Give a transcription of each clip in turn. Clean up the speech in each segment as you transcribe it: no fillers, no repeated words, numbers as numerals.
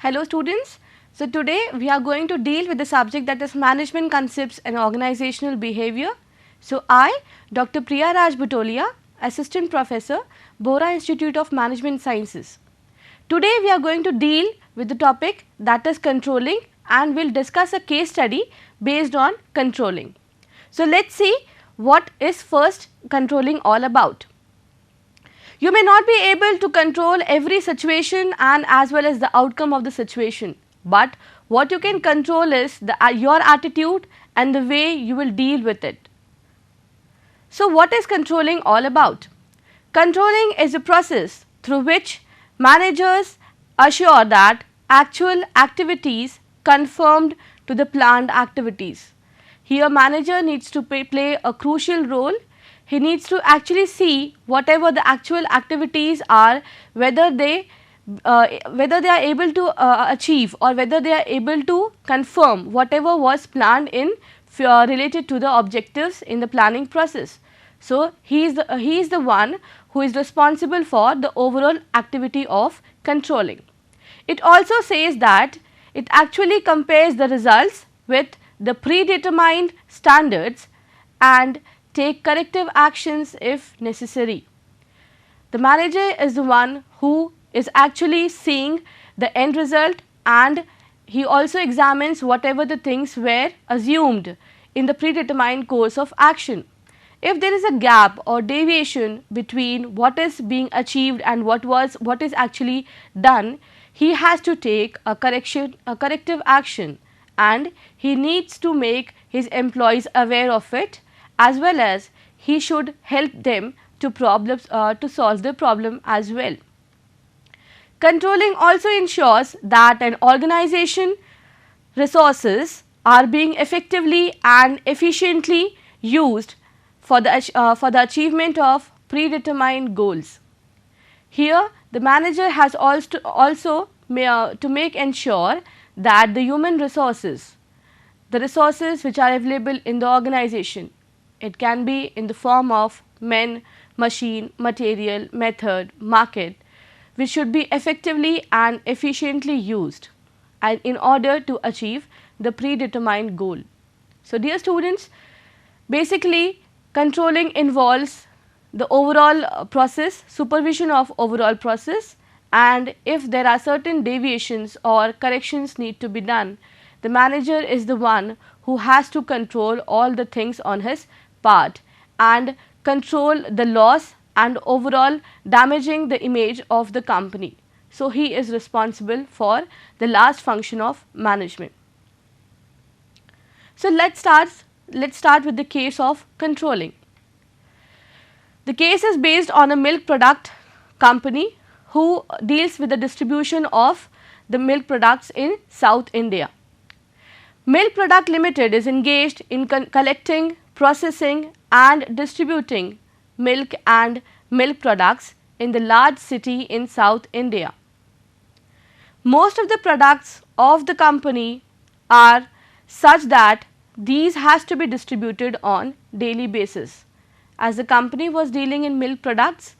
Hello students. So today we are going to deal with the subject that is management concepts and organizational behavior. So I, Dr. Priya Raj Butolia, Assistant Professor, Bohra Institute of Management Sciences. Today we are going to deal with the topic that is controlling and we will discuss a case study based on controlling. So let's see what is first controlling all about. You may not be able to control every situation and as well as the outcome of the situation, but what you can control is your attitude and the way you will deal with it. So what is controlling all about? Controlling is a process through which managers assure that actual activities conformed to the planned activities. Here manager needs to play a crucial role. He needs to actually see whatever the actual activities are, whether they are able to achieve or whether they are able to confirm whatever was planned in related to the objectives in the planning process. So he is the one who is responsible for the overall activity of controlling. It also says that it actually compares the results with the predetermined standards and take corrective actions if necessary. The manager is the one who is actually seeing the end result and he also examines whatever the things were assumed in the predetermined course of action. If there is a gap or deviation between what is being achieved and what is actually done, he has to take a corrective action and he needs to make his employees aware of it, as well as he should help them to solve the problem as well. Controlling also ensures that an organization resources are being effectively and efficiently used for the achievement of predetermined goals. Here the manager has also to make ensure that the human resources, the resources which are available in the organization, it can be in the form of men, machine, material, method, market, which should be effectively and efficiently used and in order to achieve the predetermined goal. So dear students, basically controlling involves the overall process, supervision of overall process, and if there are certain deviations or corrections need to be done, the manager is the one who has to control all the things on his part and control the loss and overall damaging the image of the company. So he is responsible for the last function of management. So let's start with the case of controlling. The case is based on a milk product company who deals with the distribution of the milk products in South India. Milk Product Limited is engaged in collecting, processing and distributing milk and milk products in the large city in South India. Most of the products of the company are such that these has to be distributed on daily basis. As the company was dealing in milk products,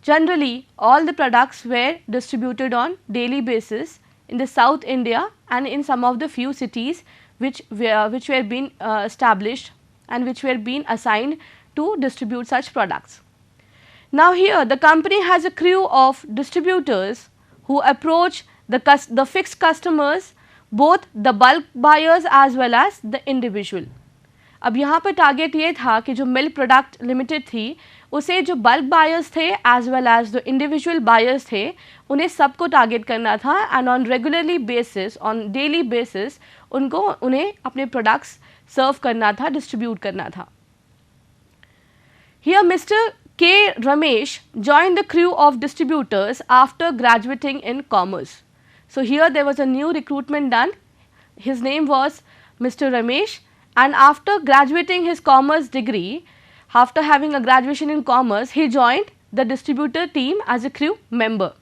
generally all the products were distributed on daily basis in the South India and in some of the few cities which were being established and which were being assigned to distribute such products. Now here the company has a crew of distributors who approach the fixed customers, both the bulk buyers as well as the individual. अब यहाँ पर target ये था कि जो milk product limited थी उसे जो बल्क बायर्स थे एज वेल एज जो इंडिविजुअल बायर्स थे उन्हें सबको टारगेट करना था and on regularly basis on daily basis उन्हें अपने प्रोडक्ट्स सर्व करना था, डिस्ट्रीब्यूट करना था. Here Mr. K. Ramesh joined the crew of distributors after graduating in commerce. So here there was a new recruitment done. His name was Mr. Ramesh, and after graduating his commerce degree, after having a graduation in commerce, he joined the distributor team as a crew member.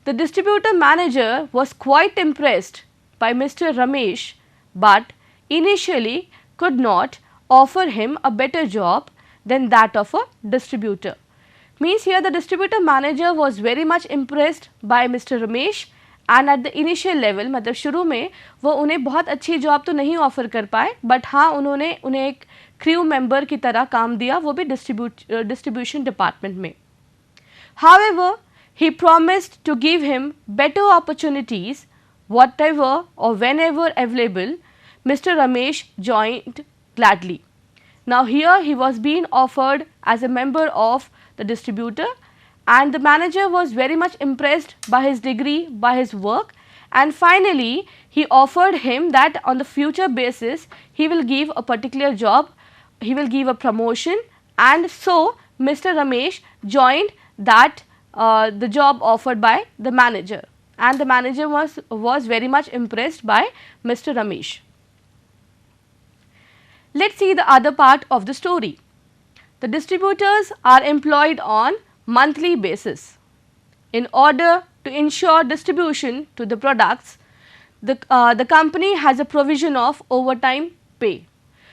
The distributor manager was quite impressed by Mr. Ramesh, but initially could not offer him a better job than that of a distributor. Means here the distributor manager was very much impressed by Mr. Ramesh and at the initial level, मतलब शुरू में वो उन्हें बहुत अच्छी job तो नहीं offer कर पाए, बट हाँ उन्होंने उन्हें एक क्रू मेंबर की तरह काम दिया, वो भी डिस्ट्रीब्यूशन डिपार्टमेंट में. However, he promised to give him better opportunities whatever or whenever available. Mr. Ramesh joined gladly. Now here he was being offered as a member of the distributor, and the manager was very much impressed by his degree, by his work, and finally he offered him that on the future basis he will give a particular job, he will give a promotion, and so Mr. Ramesh joined that the job offered by the manager, and the manager was very much impressed by Mr. Ramesh. Let's see the other part of the story. The distributors are employed on monthly basis. In order to ensure distribution to the products, the company has a provision of overtime pay.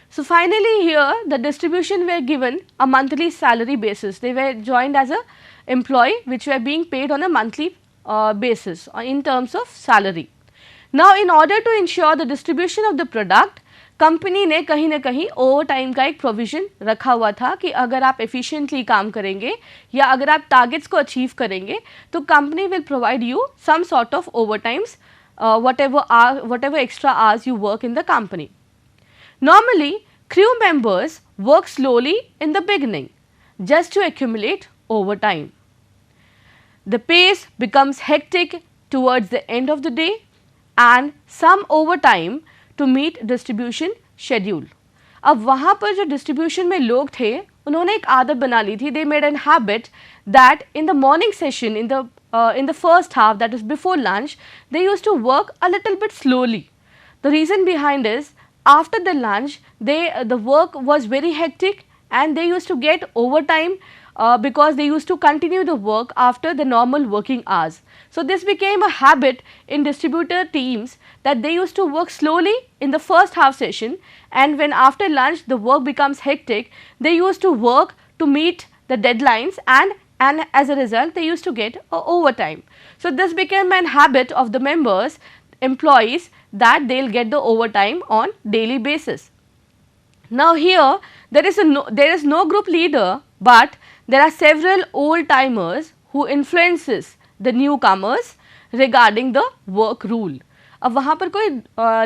So finally here the distribution were given a monthly salary basis. They were joined as a employee which were being paid on a monthly basis in terms of salary. Now in order to ensure the distribution of the product, company ने कहीं ना कहीं over time का एक provision रखा हुआ था कि अगर आप एफिशिएंटली काम करेंगे या अगर आप टारगेट्स को अचीव करेंगे तो company will provide you some sort of over times, whatever extra hours you work in the company. Normally, crew members work slowly in the beginning just to accumulate overtime. The pace becomes hectic towards the end of the day and some overtime to meet distribution schedule. अब वहाँ पर जो distribution में लोग थे उन्होंने एक आदत बना ली थी. They made an habit that in the morning session, in the first half, that is before lunch, they used to work a little bit slowly. The reason behind is after the lunch the work was very hectic and they used to get overtime because they used to continue the work after the normal working hours. So this became a habit in distributor teams that they used to work slowly in the first half session, and when after lunch the work becomes hectic, they used to work to meet the deadlines, and as a result they used to get overtime. So this became an habit of the members, employees, that they will get the overtime on daily basis. Now here there is no group leader, but there are several old timers who influences the newcomers regarding the work rule. अब वहाँ पर कोई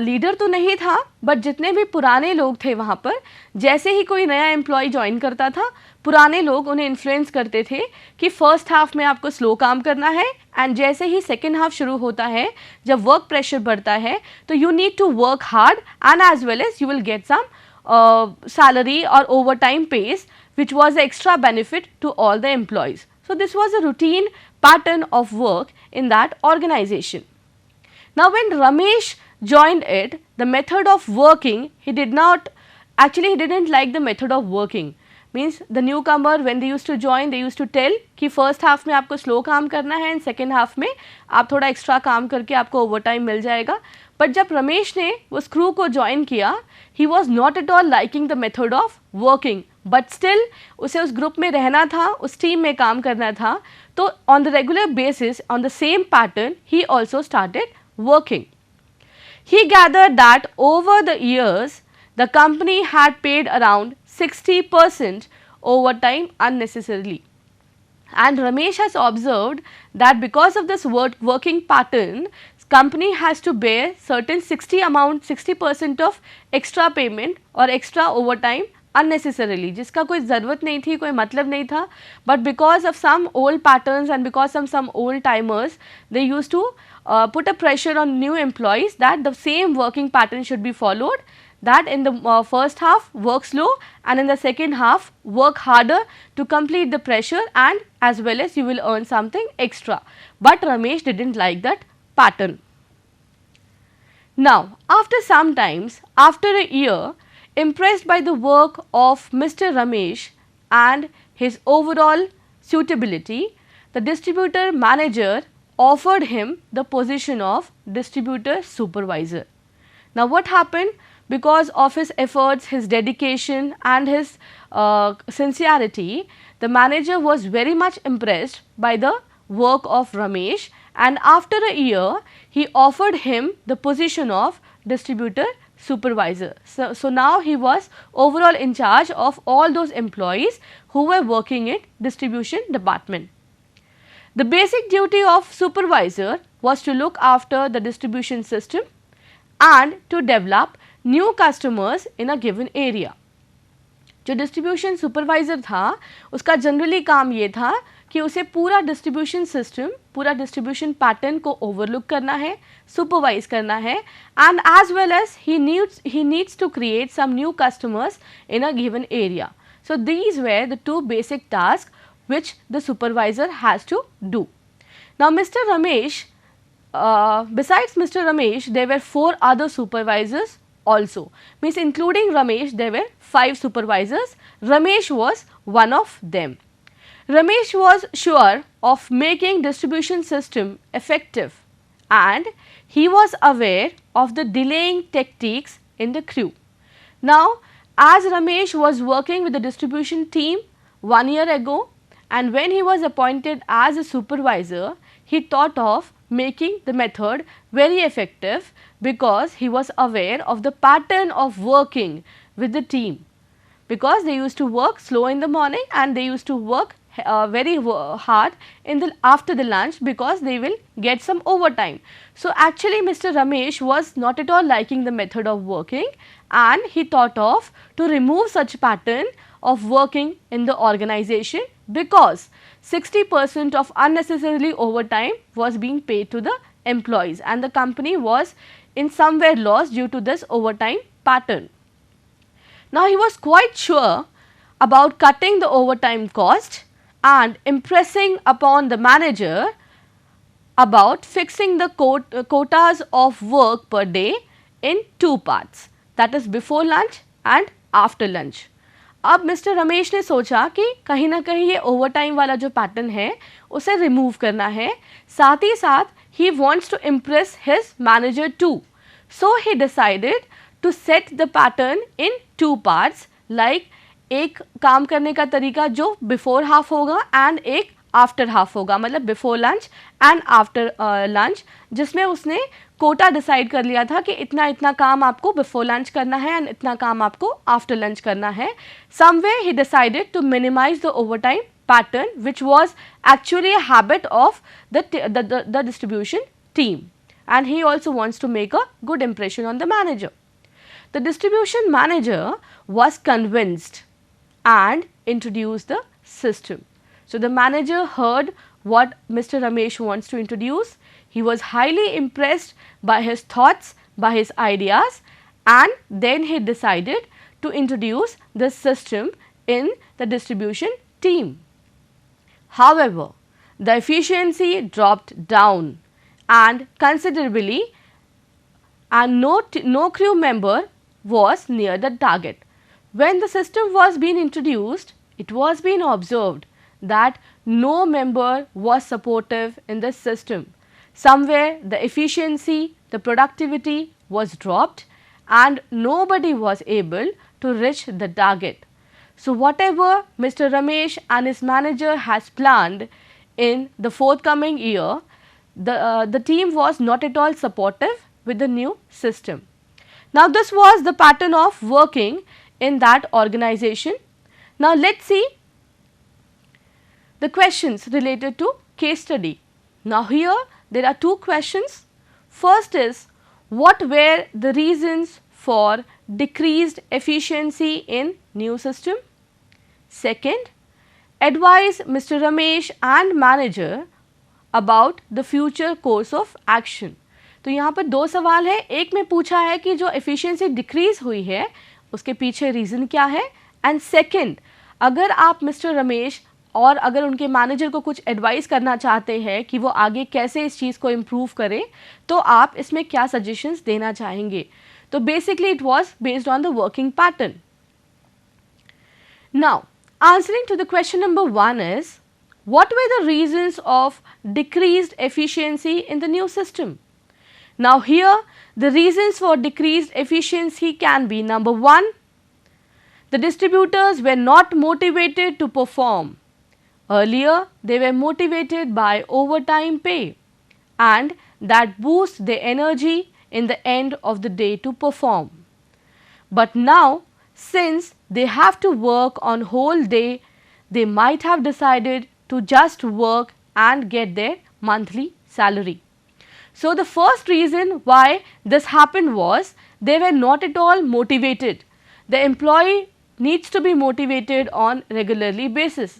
leader तो नहीं था, but जितने भी पुराने लोग थे वहाँ पर, जैसे ही कोई नया एम्प्लॉय ज्वाइन करता था पुराने लोग उन्हें इन्फ्लुएंस करते थे कि फर्स्ट हाफ में आपको स्लो काम करना है, एंड जैसे ही सेकेंड हाफ शुरू होता है जब वर्क प्रेशर बढ़ता है तो you need to work hard and as well as you will get some salary or overtime pays, which was an extra benefit to all the employees. So this was a routine pattern of work in that organization. Now when Ramesh joined it, the method of working, he didn't like the method of working. Means the newcomer, when they used to join, they used to tell कि first half में आपको slow काम करना है and second half में आप थोड़ा extra काम करके आपको overtime मिल जाएगा. But जब रमेश ने उस crew को join किया, he was not at all liking the method of working. But still उसे उस group में रहना था, उस team में काम करना था, तो on the regular basis, on the same pattern, he also started working. He gathered that over the years, the company had paid around 60% overtime unnecessarily. And Ramesh has observed that because of this working pattern, company has to bear certain 60% of extra payment or extra overtime unnecessarily, जिसका कोई ज़रूरत नहीं थी, कोई मतलब नहीं था. But because of some old patterns and because of some old timers, they used to put a pressure on new employees that the same working pattern should be followed, that in the first half work slow and in the second half work harder to complete the pressure, and as well as you will earn something extra. But Ramesh didn't like that pattern. Now after some times, after a year, impressed by the work of Mr. Ramesh and his overall suitability, the distributor manager offered him the position of distributor supervisor. Now what happened? Because of his efforts, his dedication and his sincerity, the manager was very much impressed by the work of Ramesh, and after a year he offered him the position of distributor supervisor. So now he was overall in charge of all those employees who were working in distribution department. The basic duty of supervisor was to look after the distribution system and to develop new customers in a given area. जो distribution supervisor था उसका generally काम ये था कि उसे पूरा distribution system, पूरा डिस्ट्रीब्यूशन पैटर्न को ओवरलुक करना है, सुपरवाइज करना है, and as well as he needs to create some new customers in a given area. So these were the two basic tasks which the supervisor has to do. Now Mr. Ramesh, besides Mr. Ramesh, there were 4 other supervisors also. Means including Ramesh, there were 5 supervisors. Ramesh was one of them. Ramesh was sure of making distribution system effective and he was aware of the delaying tactics in the crew. Now as Ramesh was working with the distribution team 1 year ago, and when he was appointed as a supervisor, he thought of making the method very effective because he was aware of the pattern of working with the team, because they used to work slow in the morning and they used to work very hard in the after the lunch because they will get some overtime. So actually Mr. Ramesh was not at all liking the method of working and he thought of to remove such pattern of working in the organization, because 60% of unnecessarily overtime was being paid to the employees and the company was in somewhere lost due to this overtime pattern. Now he was quite sure about cutting the overtime cost and impressing upon the manager about fixing the quotas of work per day in 2 parts, that is before lunch and after lunch. अब mister Ramesh ने सोचा कि कहीं ना कहीं ये overtime वाला जो पैटर्न है उसे रिमूव करना है, साथ ही साथ ही wants to impress his manager too. So he decided to set the pattern in 2 parts, like एक काम करने का तरीका जो बिफोर हाफ होगा एंड एक आफ्टर हाफ होगा, मतलब before lunch and after lunch, जिसमें उसने कोटा डिसाइड कर लिया था कि इतना इतना काम आपको बिफोर लंच करना है एंड इतना काम आपको आफ्टर लंच करना है. Somehow he decided to minimize the overtime pattern, which was actually a habit of the distribution team, and he also wants to make a good impression on the manager. The distribution manager was convinced and introduced the system. So the manager heard what Mr. Ramesh wants to introduce. He was highly impressed by his thoughts, by his ideas, and then he decided to introduce this system in the distribution team. However, the efficiency dropped down and considerably, and no crew member was near the target. When the system was being introduced, it was being observed that no member was supportive in the system. Somewhere the efficiency, the productivity was dropped and nobody was able to reach the target. So whatever Mr. Ramesh and his manager has planned in the forthcoming year, the team was not at all supportive with the new system. Now this was the pattern of working in that organization. Now let's see the questions related to case study. Now here there are 2 questions. First is, what were the reasons for decreased efficiency in new system? Second, advise Mr. Ramesh and manager about the future course of action. तो यहाँ पर 2 सवाल है. एक में पूछा है कि जो efficiency decrease हुई है उसके पीछे रीज़न क्या है, एंड सेकेंड, अगर आप मिस्टर रमेश और अगर उनके मैनेजर को कुछ एडवाइस करना चाहते हैं कि वो आगे कैसे इस चीज़ को इम्प्रूव करें, तो आप इसमें क्या सजेशंस देना चाहेंगे. तो basically it was based on the working pattern. Now answering to the question number 1 is, what were the reasons of decreased efficiency in the new system? Now here the reasons for decreased efficiency can be, number 1, the distributors were not motivated to perform. Earlier they were motivated by overtime pay, and that boosts their energy in the end of the day to perform. But now, since they have to work on whole day, they might have decided to just work and get their monthly salary. So, the first reason why this happened was they were not at all motivated. The employee needs to be motivated on regularly basis.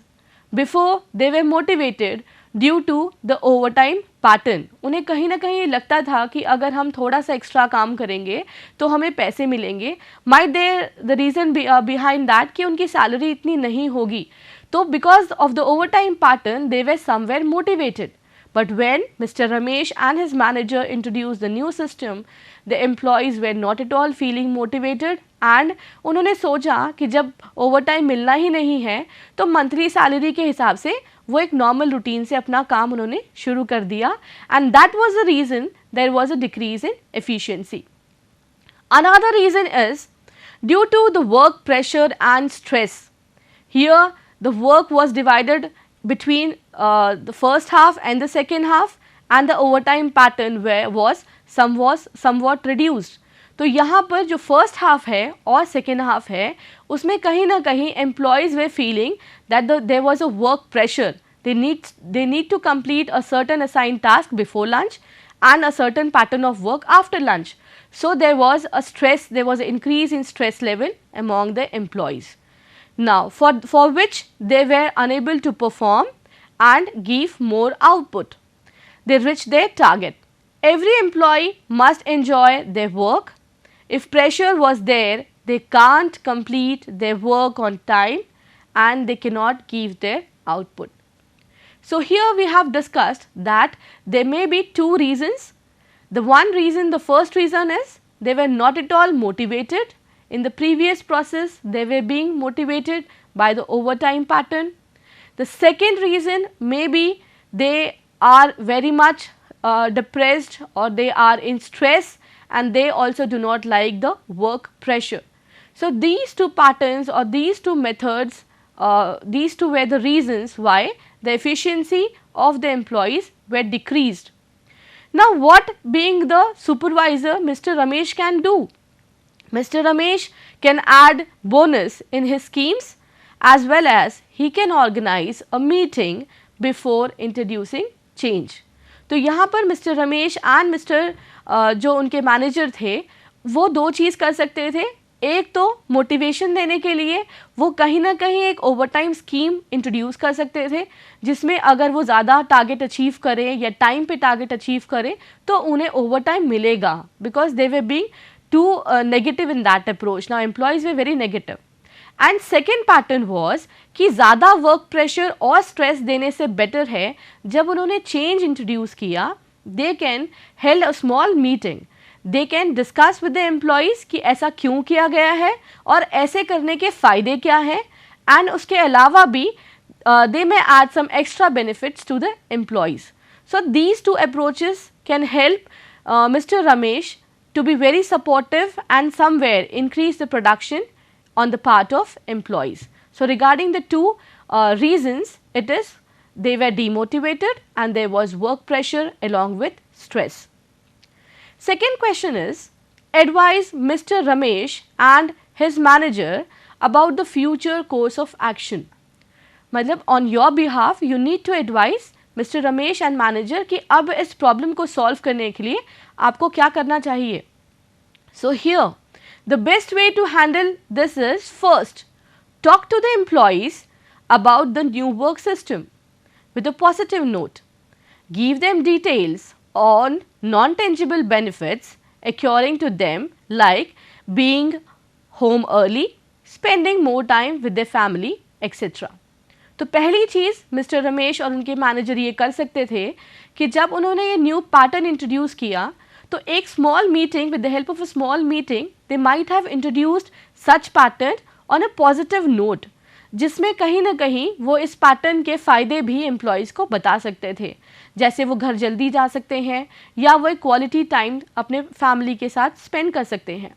Before they were motivated due to the over time pattern. उन्हें कहीं ना कहीं लगता था कि अगर हम थोड़ा सा एक्स्ट्रा काम करेंगे तो हमें पैसे मिलेंगे. Might there the reason behind that कि उनकी सैलरी इतनी नहीं होगी. तो because of the over time pattern they were somewhere motivated. But when Mr. Ramesh and his manager introduced the new system, the employees were not at all feeling motivated and उन्होंने सोचा कि जब over time मिलना ही नहीं है तो monthly salary के हिसाब से वो एक नॉर्मल रूटीन से अपना काम उन्होंने शुरू कर दिया and that was the reason there was a decrease in efficiency. Another reason is due to the work pressure and stress. Here the work was divided between the first half and the second half and the overtime pattern was somewhat reduced. तो यहाँ पर जो first half है और second half है उसमें कहीं ना कहीं employees were feeling that there was a work pressure. they need to complete a certain assigned task before lunch and a certain pattern of work after lunch. So there was a stress, there was an increase in stress level among the employees. Now for which they were unable to perform and give more output. They reached their target. Every employee must enjoy their work. If pressure was there, they can't complete their work on time and they cannot give their output. So here we have discussed that there may be two reasons. The one reason, the first reason is they were not at all motivated. In the previous process, they were being motivated by the overtime pattern. The second reason may be they are very much depressed or they are in stress and they also do not like the work pressure. So these two patterns or these two methods, these two were the reasons why the efficiency of the employees were decreased. Now what being the supervisor Mr. Ramesh can do? Mr. Ramesh can add bonus in his schemes as well as he can organize a meeting before introducing change. तो यहाँ पर mister Ramesh and mister जो उनके manager थे वो दो चीज़ कर सकते थे. एक तो मोटिवेशन देने के लिए वो कहीं ना कहीं एक ओवरटाइम स्कीम इंट्रोड्यूस कर सकते थे जिसमें अगर वो ज़्यादा टारगेट अचीव करें या टाइम पे टारगेट अचीव करें तो उन्हें ओवरटाइम मिलेगा because they were being too negative in that approach. Now employees were very negative. And second pattern was कि ज़्यादा वर्क प्रेशर और स्ट्रेस देने से बेटर है जब उन्होंने चेंज इंट्रोड्यूस किया they can held a small meeting. They can discuss with the employees कि ऐसा क्यों किया गया है और ऐसे करने के फ़ायदे क्या हैं एंड उसके अलावा भी they may add some extra benefits to the employees. So these two approaches can help mister Ramesh to be very supportive and somewhere increase the production on the part of employees. So regarding the two reasons, it is they were demotivated and there was work pressure along with stress. Second question is advise Mr. Ramesh and his manager about the future course of action. मतलब on your behalf you need to advise Mr. Ramesh and manager कि अब इस problem को solve करने के लिए आपको क्या करना चाहिए. So here the best way to handle this is first talk to the employees about the new work system with a positive note. Give them details on non-tangible benefits occurring to them like being home early, spending more time with their family, etc. तो पहली चीज़ mister Ramesh और उनके manager ये कर सकते थे कि जब उन्होंने ये न्यू पैटर्न इंट्रोड्यूस किया तो एक small meeting with the help of a small meeting they might have introduced such pattern on a positive note जिसमें कहीं ना कहीं वो इस पैटर्न के फ़ायदे भी एम्प्लॉयज़ को बता सकते थे. जैसे वो घर जल्दी जा सकते हैं या वो एक क्वालिटी टाइम अपने फैमिली के साथ स्पेंड कर सकते हैं.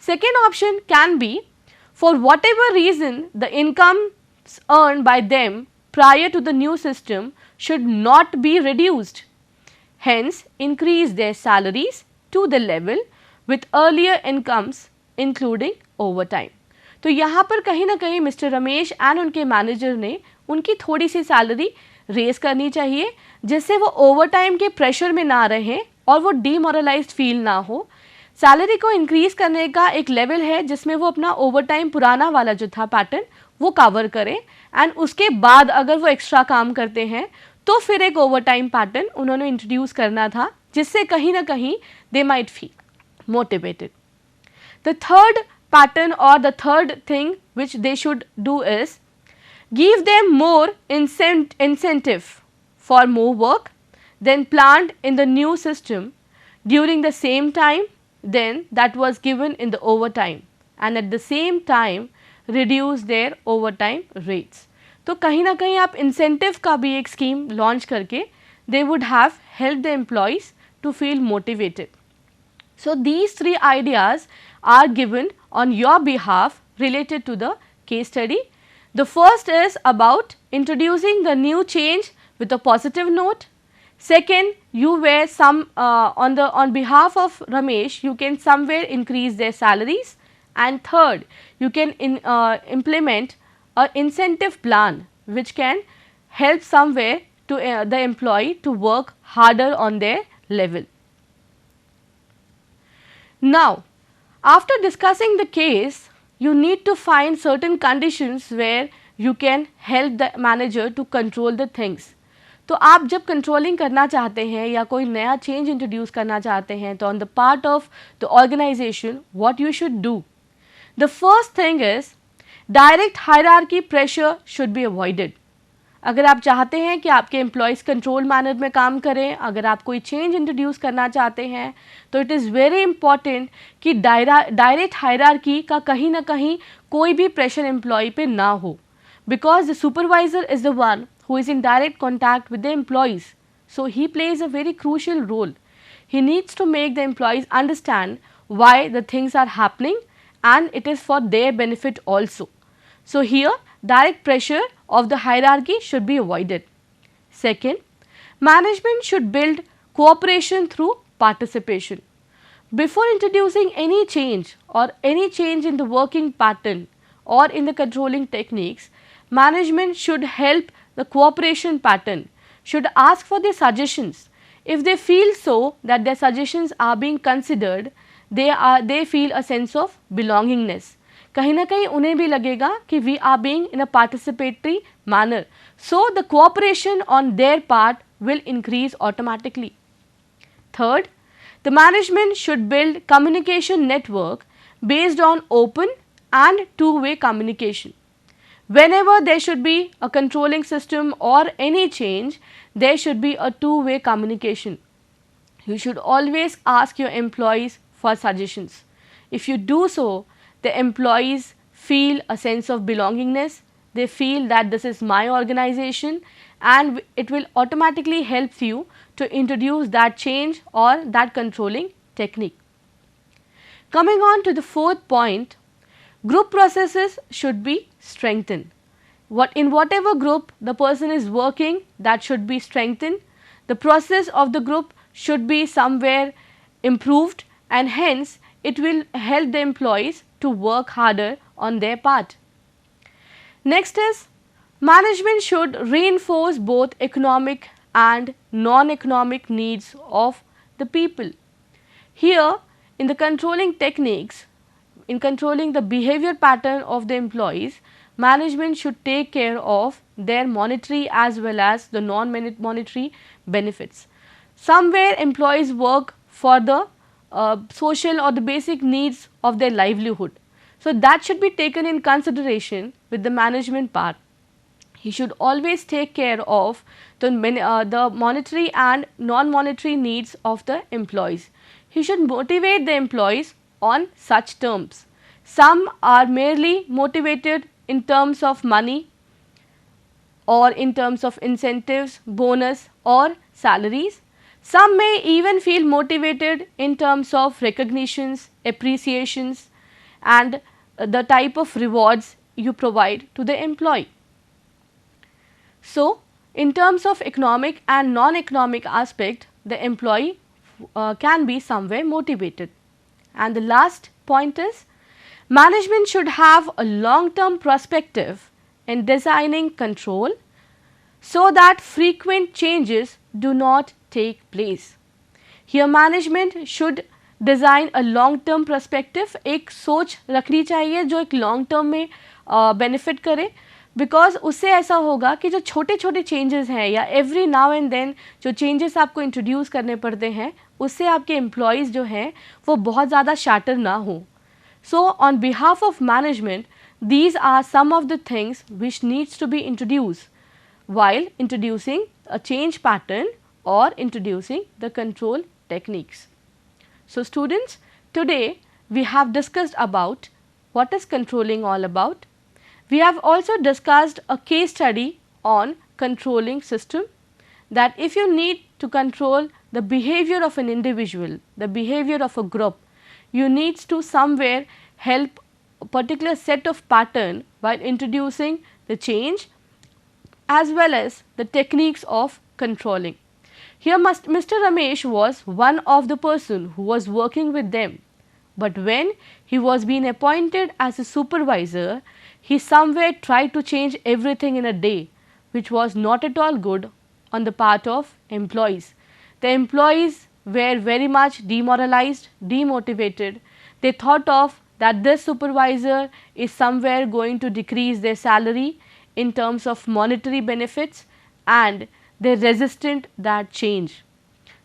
Second option can be for what ever reason the income earned by them prior to the new system should not be reduced. hence increase their salaries to the level with earlier incomes including overtime. तो यहाँ पर कहीं ना कहीं mister Ramesh and उनके manager ने उनकी थोड़ी सी सैलरी रेज करनी चाहिए, जिससे वो ओवरटाइम के प्रेशर में ना रहें और वो डीमोरलाइज्ड फील ना हो. सैलरी को इंक्रीज करने का एक लेवल है जिसमें वो अपना ओवरटाइम पुराना वाला जो था पैटर्न वो कवर करें, एंड उसके बाद अगर वो एक्स्ट्रा काम करते हैं तो फिर एक ओवरटाइम पैटर्न उन्होंने इंट्रोड्यूस करना था, जिससे कहीं ना कहीं they might feel motivated. The third pattern or the third thing which they should do is give them more incentive for more work than planned in the new system during the same time then that was given in the overtime, and at the same time reduce their overtime rates. तो कहीं ना कहीं आप incentive का भी एक scheme launch करके they would have helped the employees to feel motivated. So these three ideas are given on your behalf related to the case study. The first is about introducing the new change with a positive note. Second, you were on behalf of Ramesh, you can somewhere increase their salaries. And third, you can implement a incentive plan which can help somewhere to the employee to work harder on their level. Now, after discussing the case, you need to find certain conditions where you can help the manager to control the things. तो आप जब controlling करना चाहते हैं या कोई नया change introduce करना चाहते हैं, तो on the part of the organization what you should do. The first thing is direct hierarchy pressure should be avoided. अगर आप चाहते हैं कि आपके एम्प्लॉयज़ कंट्रोल मैनर में काम करें, अगर आप कोई चेंज इंट्रोड्यूस करना चाहते हैं, तो इट इज़ वेरी इंपॉर्टेंट कि डायरेक्ट हायरार्की का कहीं ना कहीं कोई भी प्रेशर एम्प्लॉय पे ना हो, because the supervisor is the one who is in direct contact with the employees. So he plays a very crucial role. He needs to make the employees understand why the things are happening and it is for their benefit also. So here direct pressure of the hierarchy should be avoided. Second, management should build cooperation through participation. Before introducing any change or any change in the working pattern or in the controlling techniques, management should help the cooperation pattern, should ask for their suggestions. If they feel so that their suggestions are being considered, they feel a sense of belongingness. कहीं ना कहीं उन्हें भी लगेगा कि we are being in a participatory manner. So the cooperation on their part will increase automatically. Third, the management should build communication network based on open and two-way communication. Whenever there should be a controlling system or any change, there should be a two-way communication. You should always ask your employees for suggestions. If you do so, the employees feel a sense of belongingness. They feel that this is my organization and it will automatically help you to introduce that change or that controlling technique. Coming on to the fourth point, group processes should be strengthened. In whatever group the person is working, that should be strengthened. The process of the group should be somewhere improved, and hence it will help the employees to work harder on their part. Next is management should reinforce both economic and non-economic needs of the people. Here in the controlling techniques, in controlling the behavior pattern of the employees, management should take care of their monetary as well as the non-monetary benefits. Somewhere employees work for the social or the basic needs of their livelihood. So that should be taken in consideration with the management part. He should always take care of the monetary and non-monetary needs of the employees. He should motivate the employees on such terms. Some are merely motivated in terms of money or in terms of incentives, bonus or salaries. Some may even feel motivated in terms of recognitions, appreciations and the type of rewards you provide to the employee. So, in terms of economic and non-economic aspect, the employee can be somewhere motivated. And the last point is, management should have a long term perspective in designing control so that frequent changes do not take place. Here management should design a long term perspective, एक सोच रखनी चाहिए जो एक long term में benefit करे, because उससे ऐसा होगा कि जो छोटे छोटे चेंजेस हैं या एवरी नाउ एंड देन जो चेंजेस आपको इंट्रोड्यूस करने पड़ते हैं, उससे आपके एम्प्लॉयज़ जो हैं वो बहुत ज़्यादा शैटर ना हो. So on behalf of management these are some of the things which needs to be introduced while introducing a change pattern or introducing the control techniques. So students, today we have discussed about what is controlling all about. We have also discussed a case study on controlling system, that if you need to control the behavior of an individual, the behavior of a group, you need to somewhere help a particular set of pattern while introducing the change as well as the techniques of controlling. Here Mr. Ramesh was one of the person who was working with them, but when he was being appointed as a supervisor, he somewhere tried to change everything in a day, which was not at all good on the part of employees. The employees were very much demoralized, demotivated. They thought of that this supervisor is somewhere going to decrease their salary in terms of monetary benefits, and they resisted that change.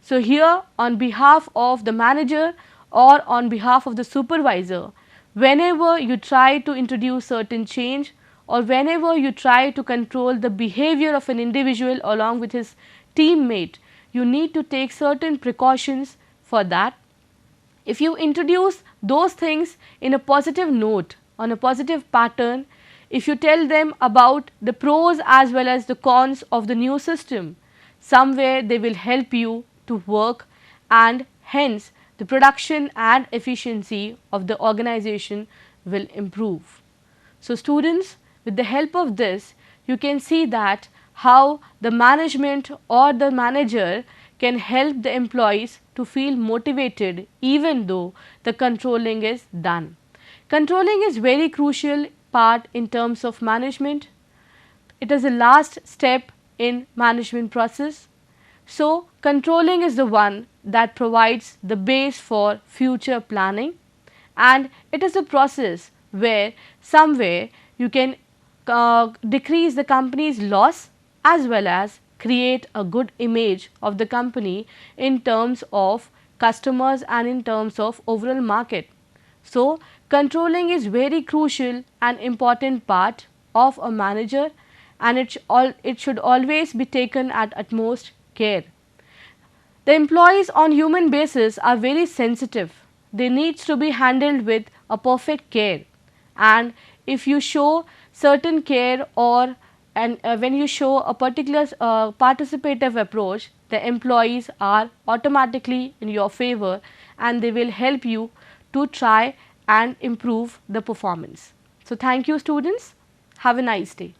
So here on behalf of the manager or on behalf of the supervisor, whenever you try to introduce certain change or whenever you try to control the behavior of an individual along with his teammate, you need to take certain precautions for that. If you introduce those things in a positive note, on a positive pattern, if you tell them about the pros as well as the cons of the new system, somewhere they will help you to work, and hence the production and efficiency of the organization will improve. So students, with the help of this, you can see that how the management or the manager can help the employees to feel motivated even though the controlling is done. Controlling is very crucial part in terms of management. It is the last step in management process. So controlling is the one that provides the base for future planning, and it is a process where somewhere you can decrease the company's loss as well as create a good image of the company in terms of customers and in terms of overall market. So controlling is very crucial and important part of a manager, and it should always be taken at utmost care. The employees on human basis are very sensitive. They need to be handled with a perfect care, and if you show certain care or when you show a particular participative approach, the employees are automatically in your favor and they will help you to try and improve the performance. So thank you students. Have a nice day.